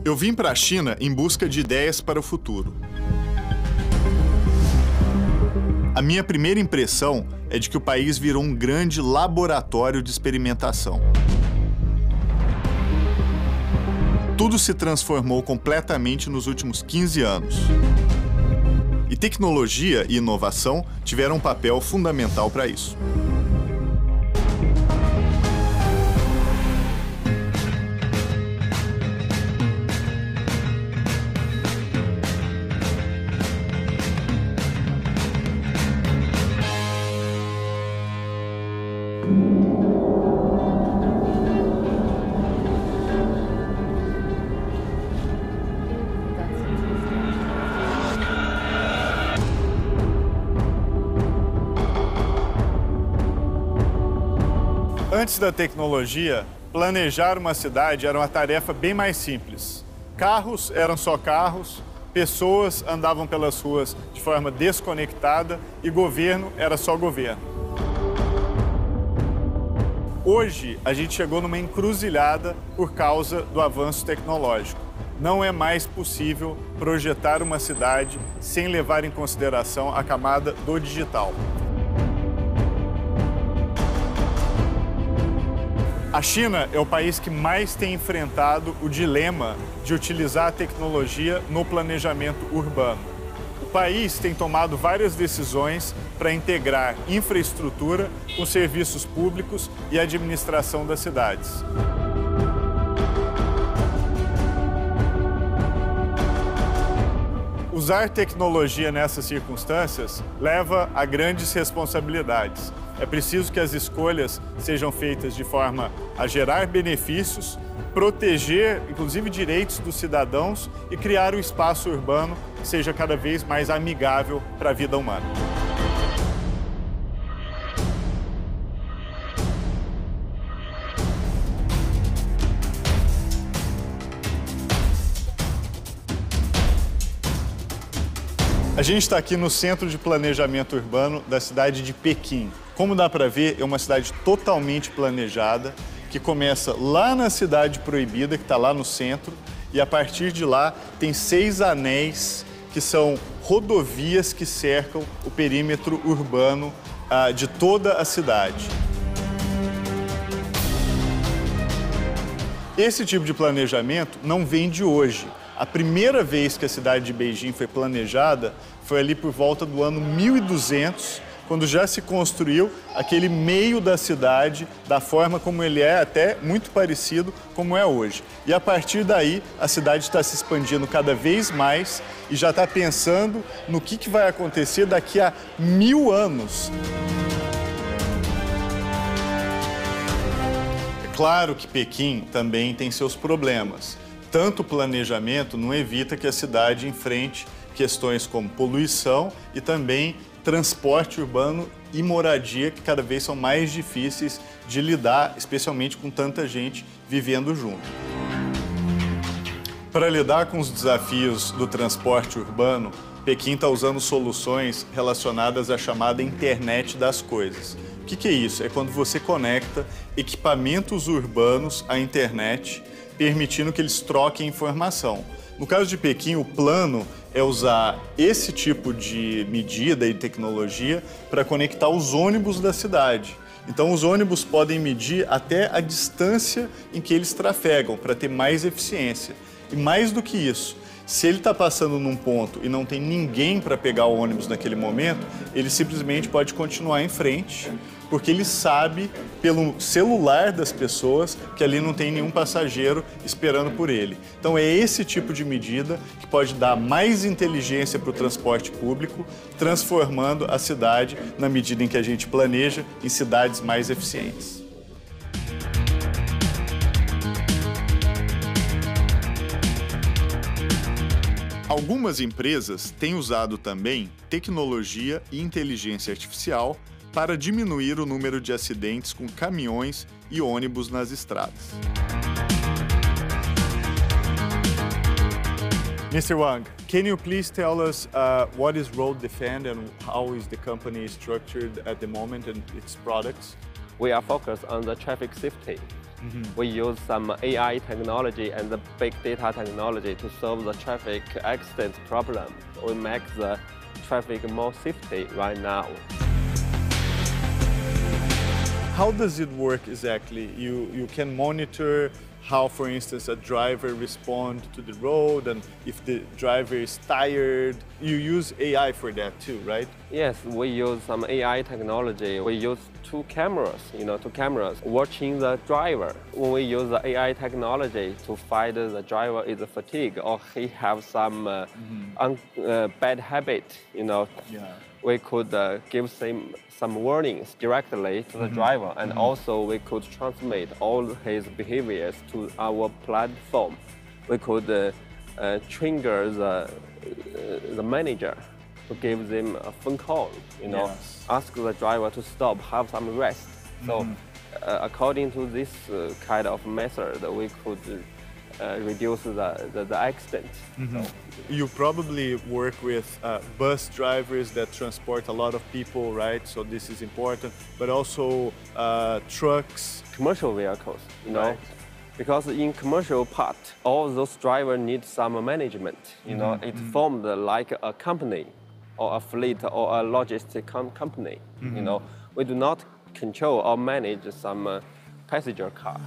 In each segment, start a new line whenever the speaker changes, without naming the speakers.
Eu vim para a China em busca de ideias para o futuro. A minha primeira impressão é de que o país virou um grande laboratório de experimentação. Tudo se transformou completamente nos últimos 15 anos. E tecnologia e inovação tiveram um papel fundamental para isso. Antes da tecnologia, planejar uma cidade era uma tarefa bem mais simples. Carros eram só carros, pessoas andavam pelas ruas de forma desconectada e governo era só governo. Hoje, a gente chegou numa encruzilhada por causa do avanço tecnológico. Não é mais possível projetar uma cidade sem levar em consideração a camada do digital. A China é o país que mais tem enfrentado o dilema de utilizar a tecnologia no planejamento urbano. O país tem tomado várias decisões para integrar infraestrutura com serviços públicos e administração das cidades. Usar tecnologia nessas circunstâncias leva a grandes responsabilidades. É preciso que as escolhas sejam feitas de forma a gerar benefícios, proteger, inclusive, direitos dos cidadãos e criar um espaço urbano que seja cada vez mais amigável para a vida humana. A gente está aqui no Centro de Planejamento Urbano da cidade de Pequim. Como dá para ver, é uma cidade totalmente planejada, que começa lá na Cidade Proibida, que está lá no centro, e a partir de lá tem 6 anéis, que são rodovias que cercam o perímetro urbano de toda a cidade. Esse tipo de planejamento não vem de hoje. A primeira vez que a cidade de Beijing foi planejada foi ali por volta do ano 1200, quando já se construiu aquele meio da cidade, da forma como ele é, até muito parecido como é hoje. E a partir daí, a cidade está se expandindo cada vez mais e já está pensando no que vai acontecer daqui a 1000 anos. É claro que Pequim também tem seus problemas. Tanto o planejamento não evita que a cidade enfrente questões como poluição e também transporte urbano e moradia, que cada vez são mais difíceis de lidar, especialmente com tanta gente vivendo junto. Para lidar com os desafios do transporte urbano, Pequim está usando soluções relacionadas à chamada internet das coisas. O que é isso? É quando você conecta equipamentos urbanos à internet, permitindo que eles troquem informação. No caso de Pequim, o plano é usar esse tipo de medida e tecnologia para conectar os ônibus da cidade. Então, os ônibus podem medir até a distância em que eles trafegam, para ter mais eficiência. E mais do que isso, se ele está passando num ponto e não tem ninguém para pegar o ônibus naquele momento, ele simplesmente pode continuar em frente, porque ele sabe, pelo celular das pessoas, que ali não tem nenhum passageiro esperando por ele. Então é esse tipo de medida que pode dar mais inteligência para o transporte público, transformando a cidade, na medida em que a gente planeja, em cidades mais eficientes. Algumas empresas têm usado também tecnologia e inteligência artificial para diminuir o número de acidentes com caminhões e ônibus nas estradas. Mr. Wang, can you please tell us what is Road Defend and how is the company structured at the moment and its products?
We are focused on the traffic safety. We use some AI technology and the big data technology to solve the traffic accident problem. We make the traffic more safety right now.
How does it work exactly? You can monitor how, for instance, a driver responds to the road, and if the driver is tired. You use AI for that too, right?
Yes, we use some AI technology. We use two cameras watching the driver. When we use the AI technology to find the driver is fatigued or he have some bad habit, we could give some warnings directly to the driver, and also we could transmit all his behaviors to our platform. We could trigger the manager to give them a phone call, ask the driver to stop, have some rest. So according to this kind of method, we could reduce the accident.
You probably work with bus drivers that transport a lot of people, right? So this is important, but also trucks.
Commercial vehicles,
Right.
Because in commercial part, all those drivers need some management. It's formed like a company or a fleet or a logistic company. We do not control or manage some passenger cars.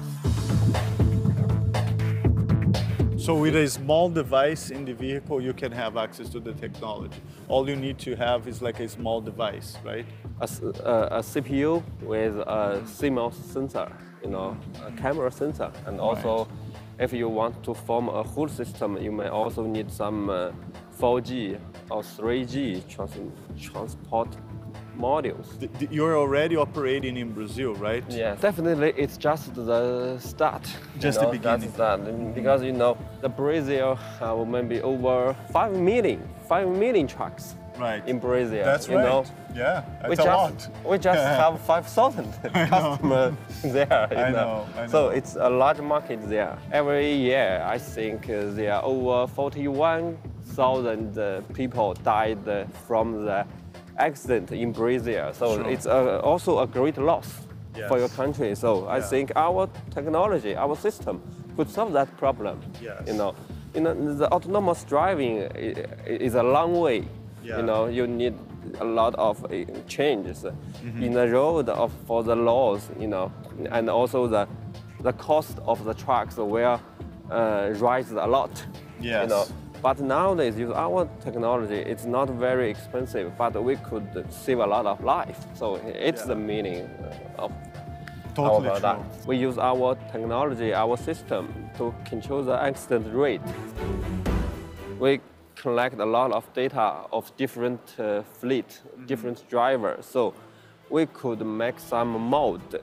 So with a small device in the vehicle, you can have access to the technology. All you need to have is like a small device, right?
A CPU with a CMOS sensor, a camera sensor. And also, if you want to form a whole system, you may also need some 4G or 3G transport modules.
You're already operating in Brazil, right?
Yes, definitely. It's just the start.
Just the beginning.
Because the Brazil have maybe over 5 million trucks.
Right.
In Brazil.
That's right. Yeah, that's a lot.
We just have 5,000 customers there.
I know.
So it's a large market there. Every year, I think there are over 41,000 people died from the accident in Brazil. So it's also a great loss for your country. So I think our technology, our system could solve that problem.
Yes.
The autonomous driving is a long way. You need a lot of changes in the road for the laws, and also the cost of the trucks will rise a lot.
Yes.
But nowadays, with our technology, it's not very expensive, but we could save a lot of life. So it's the meaning of
totally
our product. We use our technology, our system to control the accident rate. We collect a lot of data of different fleet, different drivers. So we could make some mode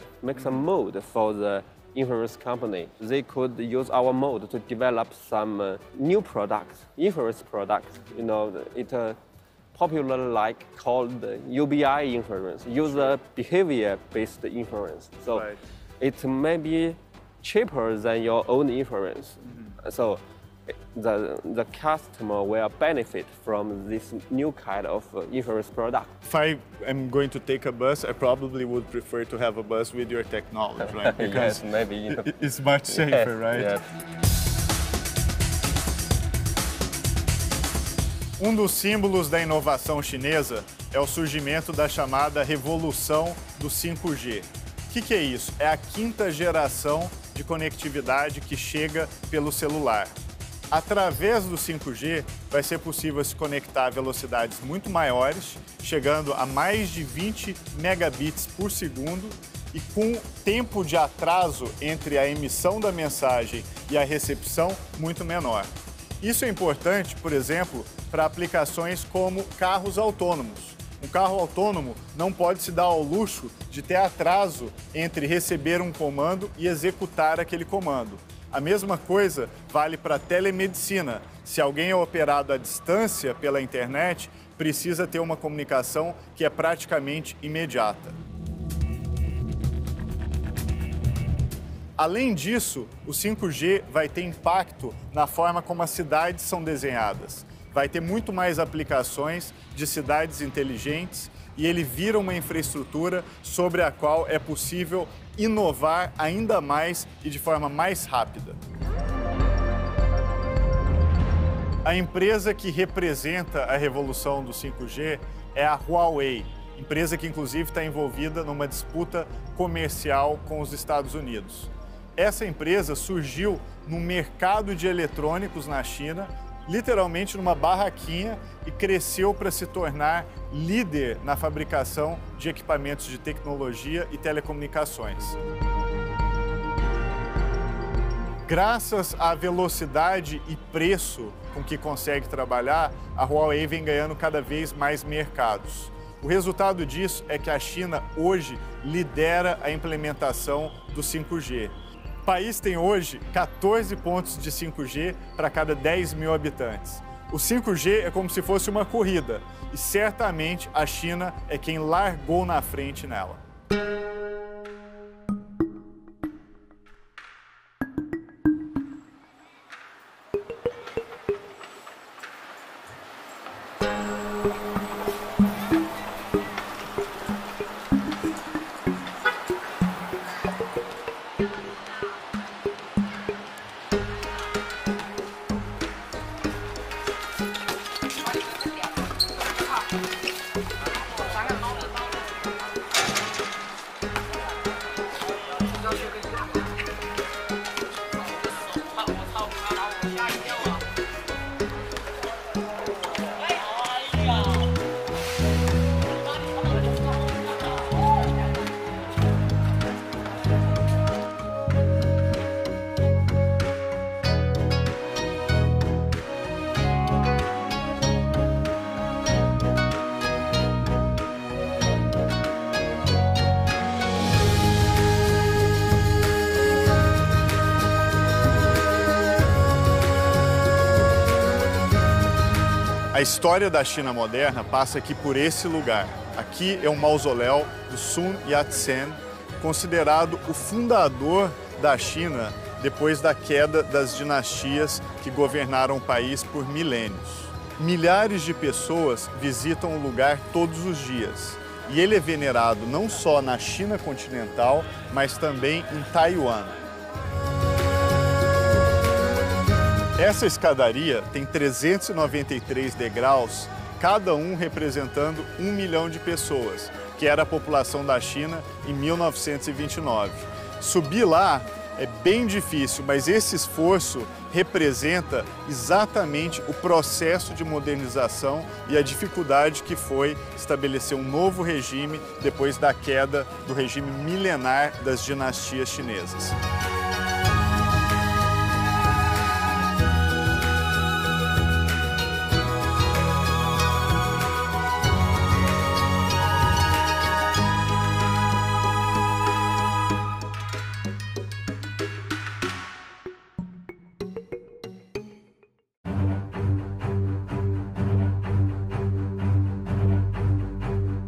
for the insurance company. They could use our mode to develop some new products, insurance products. It's popular called UBI insurance, user behavior-based insurance. So it may be cheaper than your own insurance. So the customer will benefit from this new kind of insurance product.
If I am going to take a bus, I probably would prefer to have a bus with your technology, right? Because
yes, maybe.
It's much safer, right?
Yes.
Um dos símbolos da inovação chinesa é o surgimento da chamada revolução do 5G. O que é isso? É a quinta geração de conectividade que chega pelo celular. Através do 5G, vai ser possível se conectar a velocidades muito maiores, chegando a mais de 20 megabits por segundo e com tempo de atraso entre a emissão da mensagem e a recepção muito menor. Isso é importante, por exemplo, para aplicações como carros autônomos. Um carro autônomo não pode se dar ao luxo de ter atraso entre receber um comando e executar aquele comando. A mesma coisa vale para a telemedicina. Se alguém é operado à distância pela internet, precisa ter uma comunicação que é praticamente imediata. Além disso, o 5G vai ter impacto na forma como as cidades são desenhadas. Vai ter muito mais aplicações de cidades inteligentes e ele vira uma infraestrutura sobre a qual é possível inovar ainda mais e de forma mais rápida. A empresa que representa a revolução do 5G é a Huawei, empresa que inclusive está envolvida numa disputa comercial com os Estados Unidos. Essa empresa surgiu no mercado de eletrônicos na China, literalmente numa barraquinha, e cresceu para se tornar líder na fabricação de equipamentos de tecnologia e telecomunicações. Graças à velocidade e preço com que consegue trabalhar, a Huawei vem ganhando cada vez mais mercados. O resultado disso é que a China hoje lidera a implementação do 5G. O país tem hoje 14 pontos de 5G para cada 10 mil habitantes. O 5G é como se fosse uma corrida e certamente a China é quem largou na frente nela. A história da China moderna passa aqui por esse lugar. Aqui é um mausoléu do Sun Yat-sen, considerado o fundador da China depois da queda das dinastias que governaram o país por milênios. Milhares de pessoas visitam o lugar todos os dias e ele é venerado não só na China continental, mas também em Taiwan. Essa escadaria tem 393 degraus, cada um representando 1 milhão de pessoas, que era a população da China em 1929. Subir lá é bem difícil, mas esse esforço representa exatamente o processo de modernização e a dificuldade que foi estabelecer um novo regime depois da queda do regime milenar das dinastias chinesas.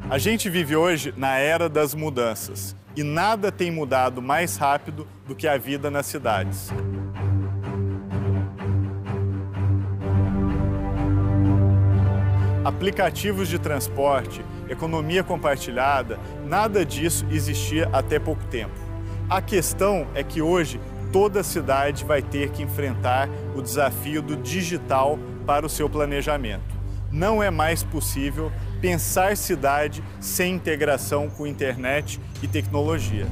A gente vive hoje na era das mudanças e nada tem mudado mais rápido do que a vida nas cidades. Aplicativos de transporte, economia compartilhada, nada disso existia até pouco tempo. A questão é que hoje toda cidade vai ter que enfrentar o desafio do digital para o seu planejamento. Não é mais possível pensar cidade sem integração com internet e tecnologia.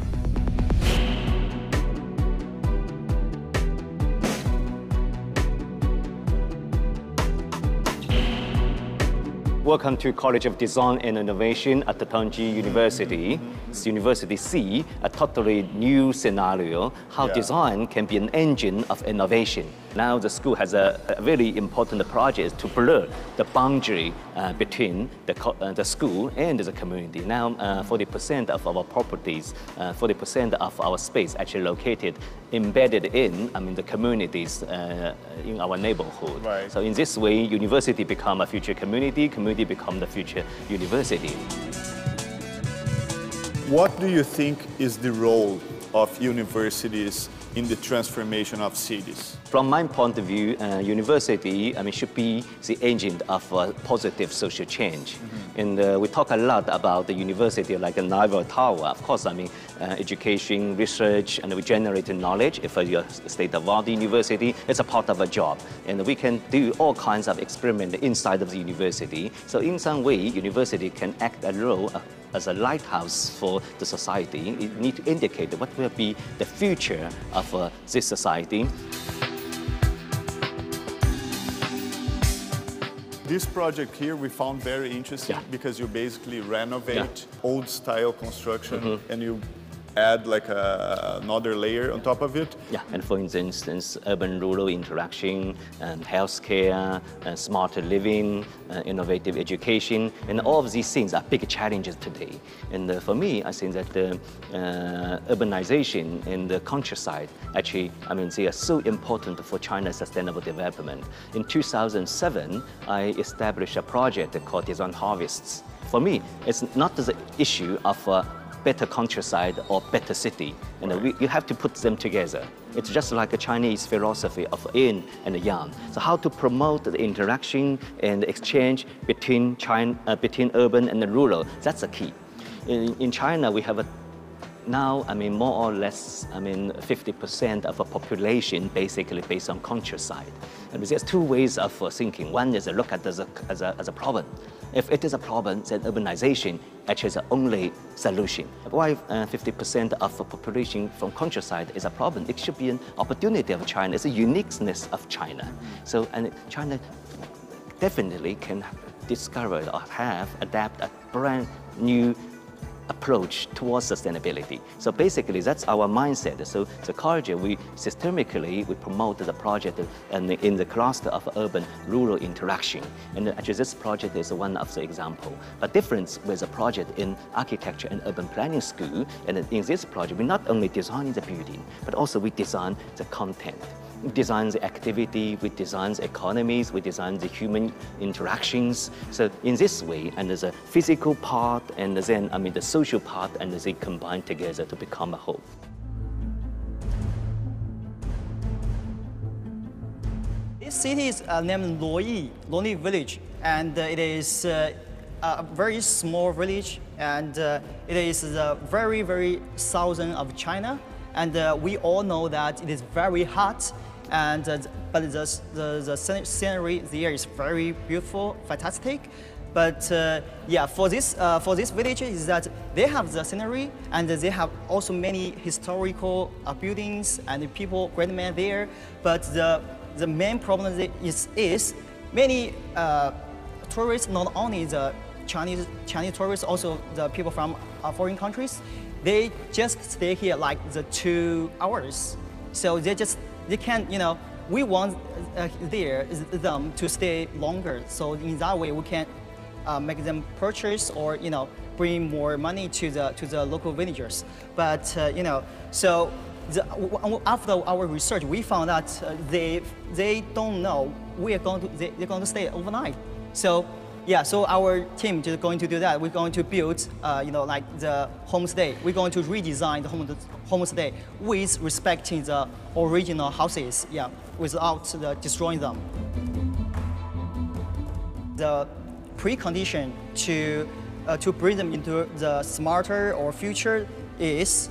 Welcome to College of Design and Innovation at the Tongji University. It's University C, a totally new scenario, how design can be an engine of innovation. Now the school has a very important project to blur the boundary between the school and the community. Now 40% of our properties, 40% of our space actually located, embedded in, the communities in our neighborhood.
Right.
So in this way, university become a future community, community become the future university.
What do you think is the role of universities in the transformation of cities?
From my point of view, university, should be the engine of positive social change. And we talk a lot about the university like a naval tower. Of course, education, research, and we generate knowledge. If you're a state-of-the-art university, it's a part of a job. And we can do all kinds of experiments inside of the university. So in some way, university can act a role as a lighthouse for the society. It needs to indicate what will be the future of this society.
This project here we found very interesting because you basically renovate old style construction and you add like another layer on top of it.
Yeah, and for instance, urban-rural interaction, healthcare, smarter living, innovative education, and all of these things are big challenges today. And for me, I think that the urbanization in the countryside, actually, they are so important for China's sustainable development. In 2007, I established a project called Design Harvests. For me, it's not the issue of better countryside or better city. You have to put them together. It's just like a Chinese philosophy of yin and yang. So how to promote the interaction and the exchange between urban and the rural, that's the key. In China, we have now, more or less, 50% of a population basically based on countryside. And there's two ways of thinking. One is to look at it as a problem. If it is a problem, then urbanization actually is the only solution. Why 50% of the population from countryside is a problem? It should be an opportunity of China. It's a uniqueness of China. So, and China definitely can discover or adapt a brand new approach towards sustainability. So basically, that's our mindset. So the college, we systemically promote the project in the cluster of urban-rural interaction. And actually, this project is one of the examples. But difference with a project in architecture and urban planning school, and in this project, we not only design the building, but also we design the content. We design the activity, we design the economies, we design the human interactions. So in this way, and there's a physical part, and then the social part, and they combine together to become a whole.
This city is named Luoyi Village, and it is a very small village, and it is very, very southern of China. And we all know that it is very hot, and but the scenery there is very beautiful, fantastic. But yeah, for this village is that they have the scenery, and they have also many historical buildings and people, great men there. But the main problem is many tourists, not only the Chinese tourists, also the people from foreign countries, they just stay here like the 2 hours. So they can't, we want them to stay longer. So in that way, we can make them purchase or, bring more money to the local villagers. But, so after our research, we found that they don't know they're going to stay overnight. So yeah, so our team is going to do that. We're going to build, like the homestay. We're going to redesign the homestay with respecting the original houses, without destroying them. The precondition to bring them into the smarter or future is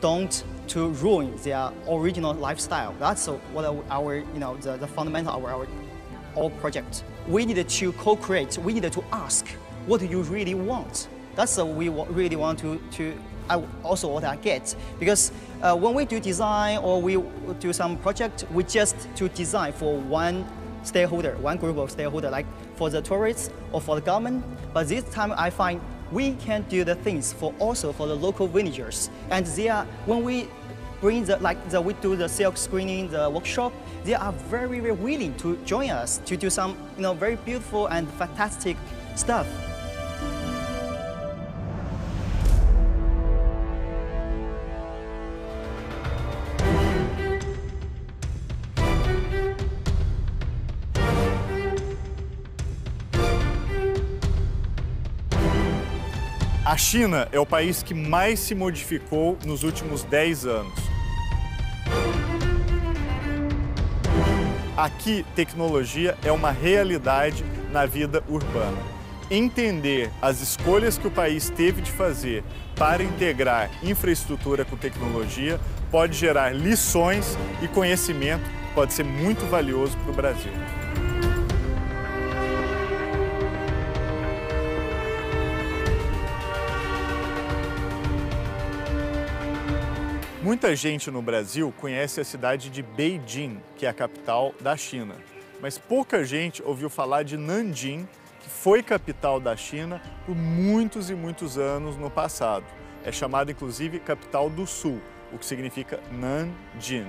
don't to ruin their original lifestyle. That's what our, the fundamental of our whole project. We needed to co-create. We needed to ask, what do you really want? That's what we really want also what I get. Because when we do design or we do some project, we just to design for one stakeholder, one group of stakeholder, like for the tourists or for the government. But this time I find we can do the things also for the local villagers. And when we bring we do the silk screening, the workshop, they are very, very willing to join us to do some, very beautiful and fantastic stuff.
A China é o país que mais se modificou nos últimos 10 anos. Aqui, tecnologia é uma realidade na vida urbana. Entender as escolhas que o país teve de fazer para integrar infraestrutura com tecnologia pode gerar lições e conhecimento que pode ser muito valioso para o Brasil. Muita gente no Brasil conhece a cidade de Beijing, que é a capital da China. Mas pouca gente ouviu falar de Nanjing, que foi capital da China por muitos e muitos anos no passado. É chamada, inclusive, capital do Sul, o que significa Nanjing.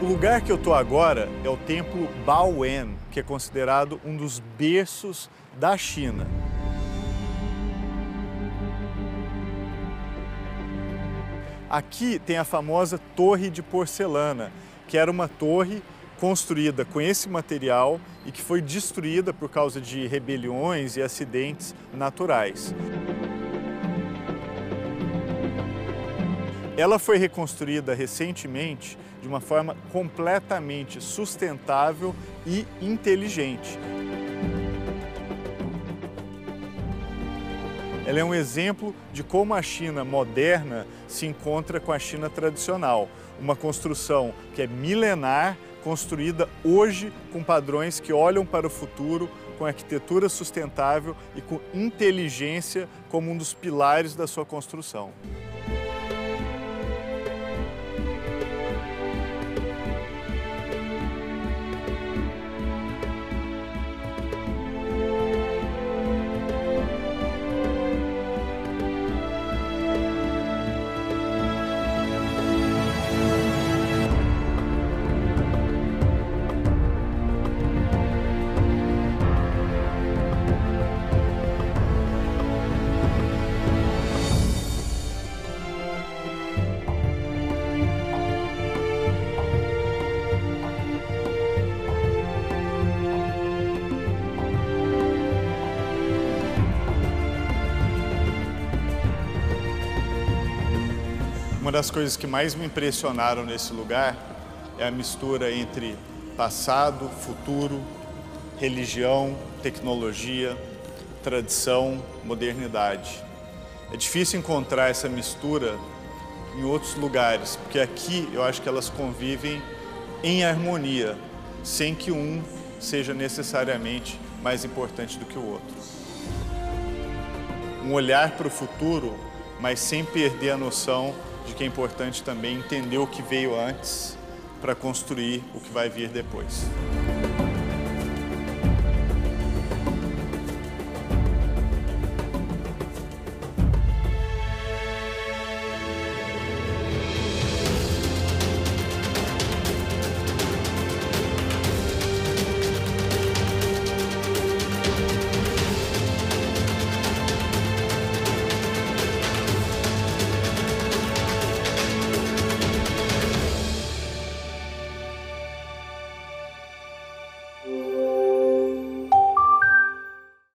O lugar que eu estou agora é o templo Bao'an, que é considerado um dos berços da China. Aqui tem a famosa Torre de Porcelana, que era uma torre construída com esse material e que foi destruída por causa de rebeliões e acidentes naturais. Ela foi reconstruída recentemente de uma forma completamente sustentável e inteligente. Ela é um exemplo de como a China moderna se encontra com a China tradicional. Uma construção que é milenar, construída hoje com padrões que olham para o futuro, com arquitetura sustentável e com inteligência como um dos pilares da sua construção. Uma das coisas que mais me impressionaram nesse lugar é a mistura entre passado, futuro, religião, tecnologia, tradição, modernidade. É difícil encontrar essa mistura em outros lugares, porque aqui eu acho que elas convivem em harmonia, sem que um seja necessariamente mais importante do que o outro. Um olhar para o futuro, mas sem perder a noção de que é importante também entender o que veio antes para construir o que vai vir depois.